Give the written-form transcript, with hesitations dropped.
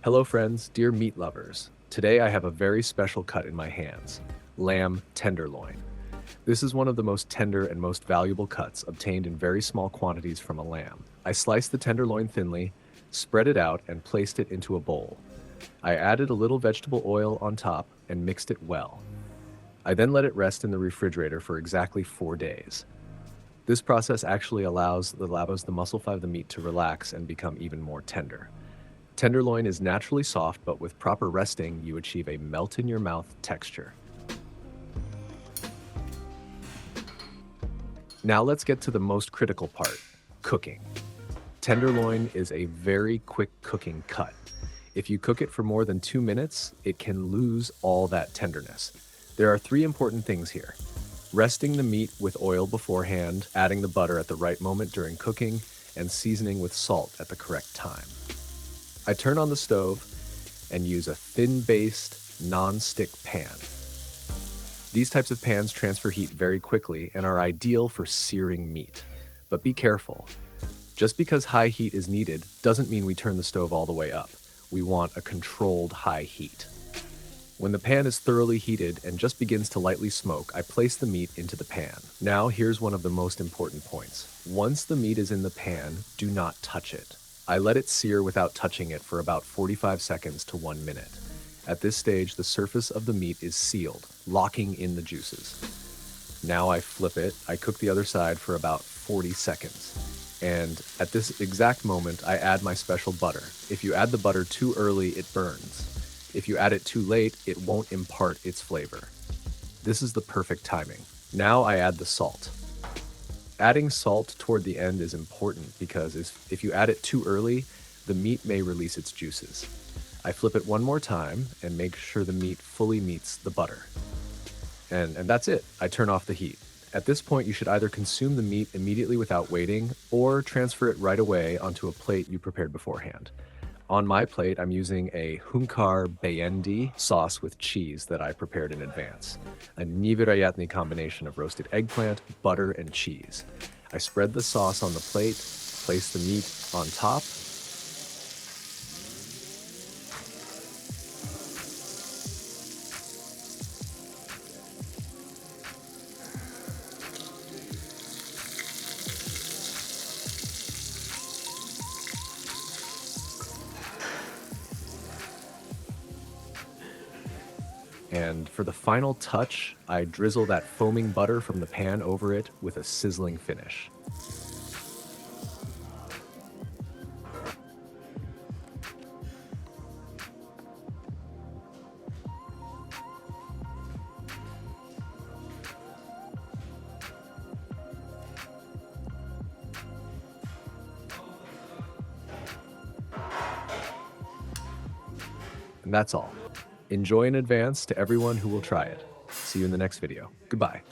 Hello friends, dear meat lovers. Today I have a very special cut in my hands, lamb tenderloin. This is one of the most tender and most valuable cuts obtained in very small quantities from a lamb. I sliced the tenderloin thinly, spread it out, and placed it into a bowl. I added a little vegetable oil on top and mixed it well. I then let it rest in the refrigerator for exactly 4 days. This process actually allows the muscle fat of the meat to relax and become even more tender. Tenderloin is naturally soft, but with proper resting, you achieve a melt-in-your-mouth texture. Now let's get to the most critical part, cooking. Tenderloin is a very quick cooking cut. If you cook it for more than 2 minutes, it can lose all that tenderness. There are 3 important things here. Resting the meat with oil beforehand, adding the butter at the right moment during cooking, and seasoning with salt at the correct time. I turn on the stove and use a thin-based, non-stick pan. These types of pans transfer heat very quickly and are ideal for searing meat. But be careful. Just because high heat is needed doesn't mean we turn the stove all the way up. We want a controlled high heat. When the pan is thoroughly heated and just begins to lightly smoke, I place the meat into the pan. Now here's one of the most important points. Once the meat is in the pan, do not touch it. I let it sear without touching it for about 45 seconds to 1 minute. At this stage, the surface of the meat is sealed, locking in the juices. Now I flip it. I cook the other side for about 40 seconds. And at this exact moment, I add my special butter. If you add the butter too early, it burns. If you add it too late, it won't impart its flavor. This is the perfect timing. Now I add the salt. Adding salt toward the end is important because if you add it too early, the meat may release its juices. I flip it one more time and make sure the meat fully meets the butter. And that's it. I turn off the heat. At this point, you should either consume the meat immediately without waiting or transfer it right away onto a plate you prepared beforehand. On my plate, I'm using a Hünkar Beğendi sauce with cheese that I prepared in advance. A neverayatny combination of roasted eggplant, butter, and cheese. I spread the sauce on the plate, place the meat on top, and for the final touch, I drizzle that foaming butter from the pan over it with a sizzling finish. And that's all. Enjoy in advance to everyone who will try it. See you in the next video. Goodbye.